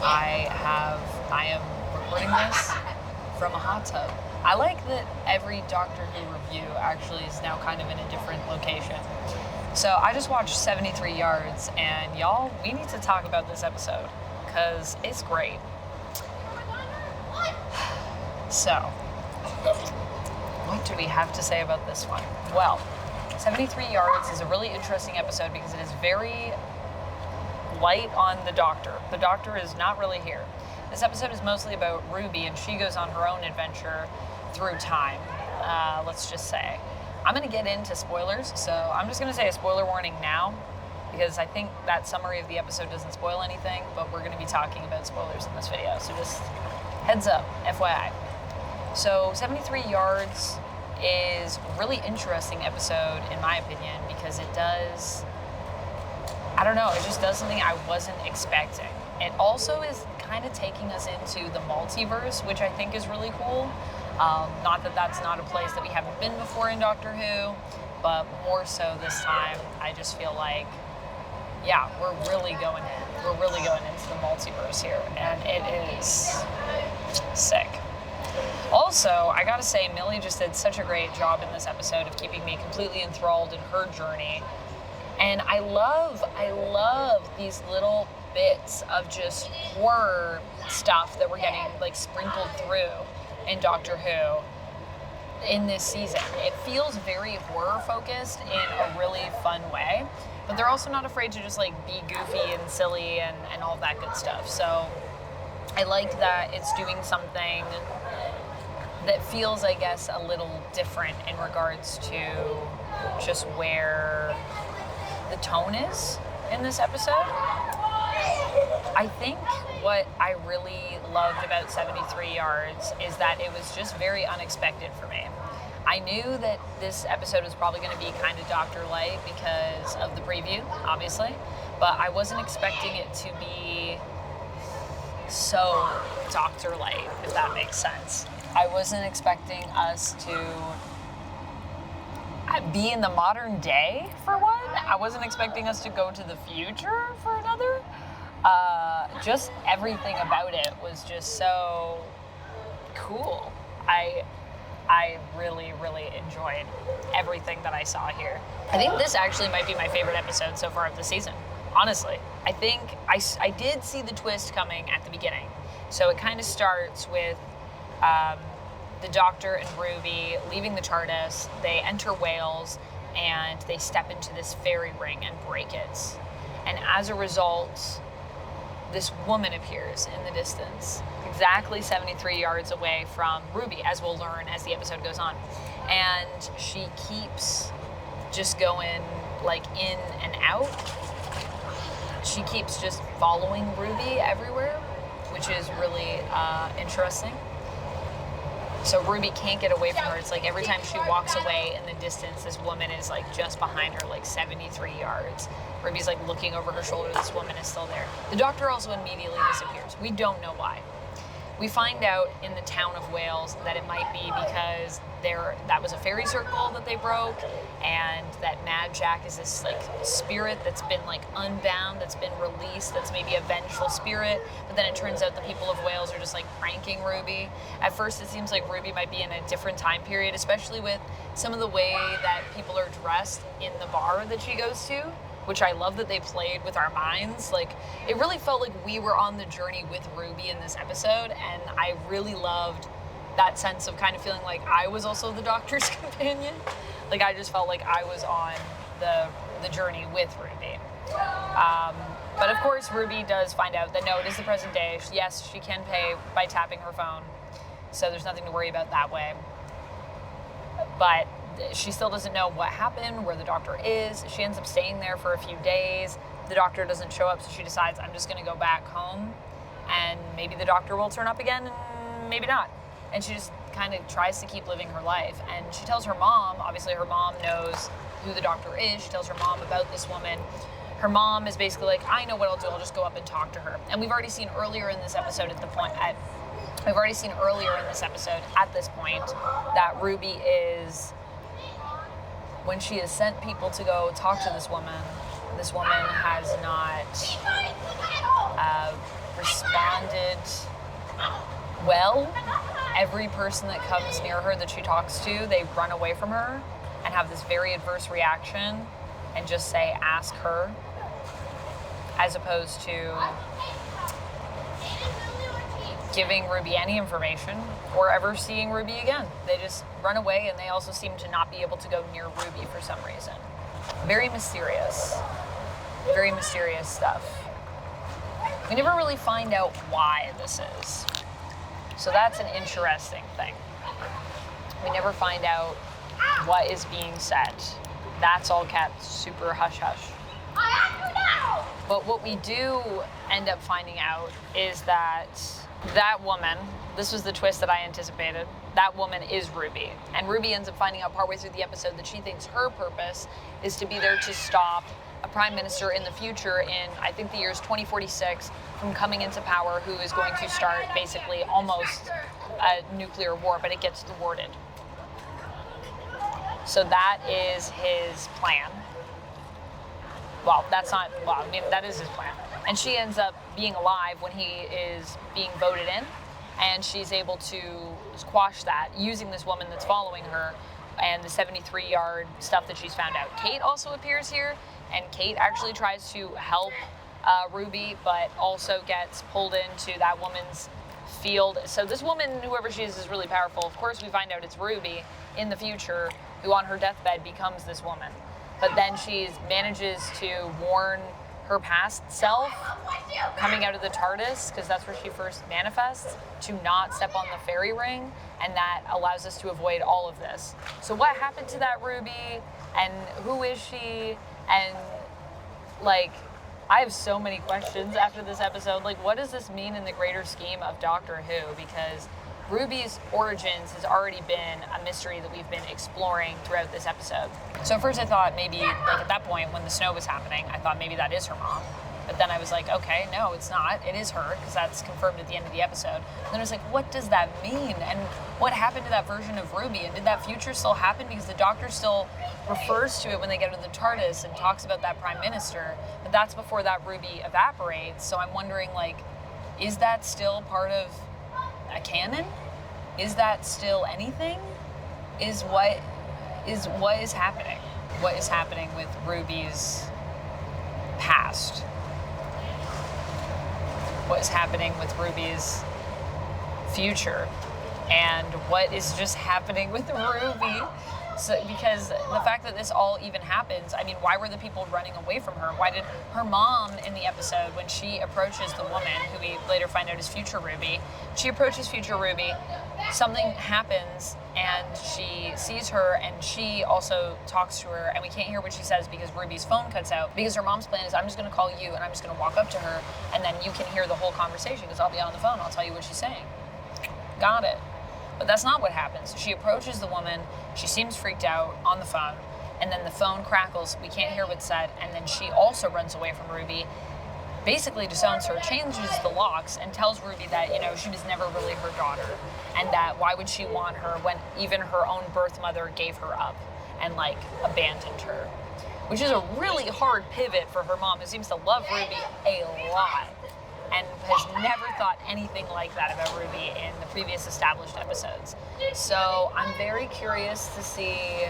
I am recording this from a hot tub. I like that every Doctor Who review actually is now kind of in a different location. So I just watched 73 Yards, and y'all, we need to talk about this episode, because it's great. So, what do we have to say about this one? Well, 73 Yards is a really interesting episode because it is very light on the Doctor. The Doctor is not really here. This episode is mostly about Ruby, and she goes on her own adventure through time, let's just say. I'm going to get into spoilers, so I'm just going to say a spoiler warning now, because I think that summary of the episode doesn't spoil anything, but we're going to be talking about spoilers in this video, so just heads up, FYI. So 73 Yards is a really interesting episode, in my opinion, because it does, I don't know, it just does something I wasn't expecting. It also is kind of taking us into the multiverse, which I think is really cool. Not that that's not a place that we haven't been before in Doctor Who, but more so this time, I just feel like, yeah, we're really going into the multiverse here, and it is sick. Also, I gotta say, Millie just did such a great job in this episode of keeping me completely enthralled in her journey. And I love these little bits of just horror stuff that we're getting like sprinkled through in Doctor Who in this season. It feels very horror focused in a really fun way, but they're also not afraid to just like be goofy and silly and all of that good stuff. So I like that it's doing something that feels, I guess, a little different in regards to just where the tone is in this episode. I think what I really loved about 73 Yards is that it was just very unexpected for me. I knew that this episode was probably going to be kind of Doctor-like because of the preview, obviously, but I wasn't expecting it to be so Doctor-like, if that makes sense. I wasn't expecting us to be in the modern day, for one. I wasn't expecting us to go to the future, for another. Just everything about it was just so cool. I really, really enjoyed everything that I saw here. I think this actually might be my favorite episode so far of the season, honestly. I think I did see the twist coming at the beginning. So it kind of starts with the Doctor and Ruby leaving the Tardis. They enter Wales and they step into this fairy ring and break it. And as a result, this woman appears in the distance, exactly 73 yards away from Ruby, as we'll learn as the episode goes on. And she keeps just going like in and out. She keeps just following Ruby everywhere, which is really interesting. So Ruby can't get away from her. It's like every time she walks away in the distance, this woman is like just behind her, like 73 yards. Ruby's like looking over her shoulder. This woman is still there. The Doctor also immediately disappears. We don't know why. We find out in the town of Wales that it might be because that was a fairy circle that they broke, and that Mad Jack is this like spirit that's been like unbound, that's been released, that's maybe a vengeful spirit. But then it turns out the people of Wales are just like pranking Ruby. At first it seems like Ruby might be in a different time period, especially with some of the way that people are dressed in the bar that she goes to, which I love that they played with our minds. Like, it really felt like we were on the journey with Ruby in this episode, and I really loved that sense of kind of feeling like I was also the Doctor's companion. Like, I just felt like I was on the journey with Ruby. But of course, Ruby does find out that no, it is the present day. Yes, she can pay by tapping her phone, so there's nothing to worry about that way. But she still doesn't know what happened, where the Doctor is. She ends up staying there for a few days. The Doctor doesn't show up, so she decides, I'm just going to go back home, and maybe the Doctor will turn up again, and maybe not. And she just kind of tries to keep living her life. And she tells her mom, obviously her mom knows who the Doctor is. She tells her mom about this woman. Her mom is basically like, I know what I'll do. I'll just go up and talk to her. And we've already seen earlier in this episode at this point that Ruby is, when she has sent people to go talk to this woman has not responded well. Every person that comes near her that she talks to, they run away from her and have this very adverse reaction and just say, ask her, as opposed to giving Ruby any information or ever seeing Ruby again. They just run away, and they also seem to not be able to go near Ruby for some reason. Very mysterious stuff. We never really find out why this is. So that's an interesting thing. We never find out what is being said. That's all kept super hush-hush. But what we do end up finding out is that that woman, this was the twist that I anticipated, that woman is Ruby. And Ruby ends up finding out partway through the episode that she thinks her purpose is to be there to stop a prime minister in the future in, I think, the year's 2046 from coming into power, who is going to start basically almost a nuclear war, but it gets thwarted. So that is his plan. Well, that is his plan. And she ends up being alive when he is being voted in, and she's able to squash that using this woman that's following her and the 73-yard stuff that she's found out. Kate also appears here, and Kate actually tries to help Ruby, but also gets pulled into that woman's field. So this woman, whoever she is really powerful. Of course, we find out it's Ruby in the future, who on her deathbed becomes this woman. But then she manages to warn her past self, coming out of the Tardis, because that's where she first manifests, to not step on the fairy ring, and that allows us to avoid all of this. So what happened to that Ruby, and who is she, and like, I have so many questions after this episode. Like, what does this mean in the greater scheme of Doctor Who? Because Ruby's origins has already been a mystery that we've been exploring throughout this episode. So first I thought maybe, like at that point when the snow was happening, I thought maybe that is her mom. But then I was like, okay, no, it's not. It is her, because that's confirmed at the end of the episode. And then I was like, what does that mean? And what happened to that version of Ruby? And did that future still happen? Because the Doctor still refers to it when they get into the TARDIS and talks about that Prime Minister. But that's before that Ruby evaporates. So I'm wondering, like, is that still part of a canon? Is that still anything? What is happening? What is happening with Ruby's past? What is happening with Ruby's future? And what is just happening with Ruby? So, because the fact that this all even happens, I mean, why were the people running away from her? Why did her mom in the episode, when she approaches the woman, who we later find out is future Ruby, she approaches future Ruby, something happens, and she sees her, and she also talks to her, and we can't hear what she says because Ruby's phone cuts out, because her mom's plan is, I'm just going to call you, and I'm just going to walk up to her, and then you can hear the whole conversation, because I'll be on the phone, I'll tell you what she's saying. Got it. But that's not what happens. She approaches the woman, she seems freaked out on the phone, and then the phone crackles, we can't hear what's said, and then she also runs away from Ruby, basically disowns her, changes the locks, and tells Ruby that, you know, she was never really her daughter, and that why would she want her when even her own birth mother gave her up and, like, abandoned her. Which is a really hard pivot for her mom, who seems to love Ruby a lot, and has never thought anything like that about Ruby in the previous established episodes. So I'm very curious to see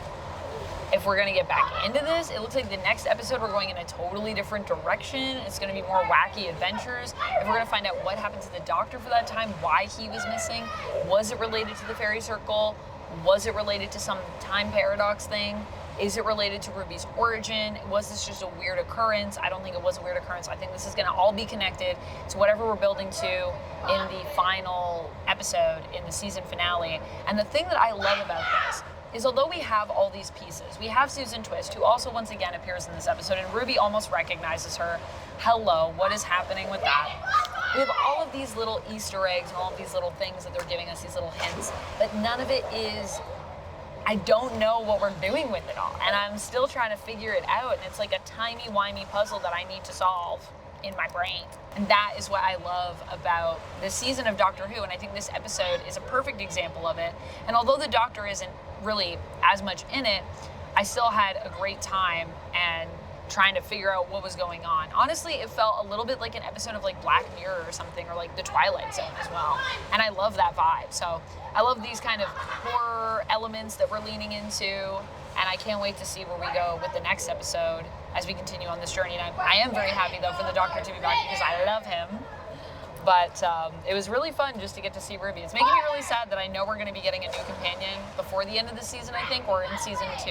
if we're going to get back into this. It looks like the next episode we're going in a totally different direction. It's going to be more wacky adventures. If we're going to find out what happened to the Doctor for that time, why he was missing, was it related to the fairy circle? Was it related to some time paradox thing? Is it related to Ruby's origin? Was this just a weird occurrence? I don't think it was a weird occurrence. I think this is going to all be connected to whatever we're building to in the final episode, in the season finale. And the thing that I love about this is, although we have all these pieces, we have Susan Twist, who also once again appears in this episode, and Ruby almost recognizes her. Hello, what is happening with that? We have all of these little Easter eggs and all of these little things that they're giving us, these little hints, but none of it is, I don't know what we're doing with it all, and I'm still trying to figure it out, and it's like a timey-wimey puzzle that I need to solve in my brain. And that is what I love about this season of Doctor Who, and I think this episode is a perfect example of it. And although the Doctor isn't really as much in it, I still had a great time, and trying to figure out what was going on. Honestly, it felt a little bit like an episode of like Black Mirror or something, or like The Twilight Zone as well. And I love that vibe. So I love these kind of horror elements that we're leaning into, and I can't wait to see where we go with the next episode as we continue on this journey. And I am very happy though for the Doctor to be back because I love him. But it was really fun just to get to see Ruby. It's making me really sad that I know we're going to be getting a new companion before the end of the season, I think. We're in season 2.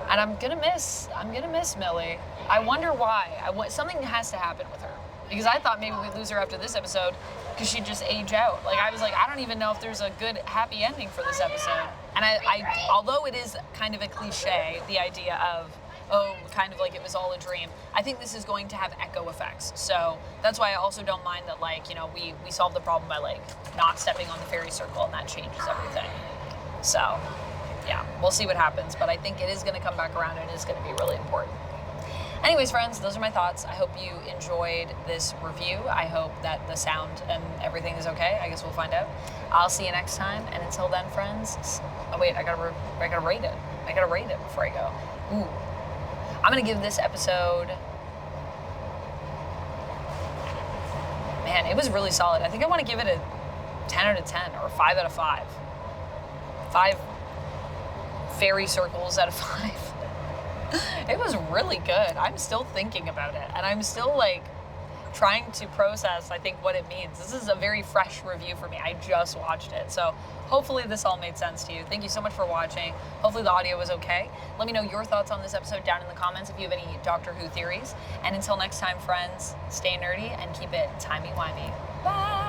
And I'm gonna miss Millie. I wonder why. Something has to happen with her. Because I thought maybe we'd lose her after this episode because she'd just age out. Like, I was like, I don't even know if there's a good happy ending for this episode. And I although it is kind of a cliche, the idea of, oh, kind of like it was all a dream, I think this is going to have echo effects. So that's why I also don't mind that, like, you know, we solved the problem by, like, not stepping on the fairy circle, and that changes everything. So yeah, we'll see what happens, but I think it is going to come back around and it is going to be really important. Anyways, friends, those are my thoughts. I hope you enjoyed this review. I hope that the sound and everything is okay. I guess we'll find out. I'll see you next time, and until then, friends. Oh wait, I gotta rate it. I gotta rate it before I go. Ooh, I'm gonna give this episode. Man, it was really solid. I think I want to give it a 10 out of 10 or 5 out of 5. 5 fairy circles out of 5. It was really good. I'm still thinking about it, and I'm still like trying to process, I think, what it means. This is a very fresh review for me. I just watched it, so hopefully this all made sense to you. Thank you so much for watching. Hopefully the audio was okay. Let me know your thoughts on this episode down in the comments if you have any Doctor Who theories. And until next time, friends, stay nerdy and keep it timey-wimey. Bye!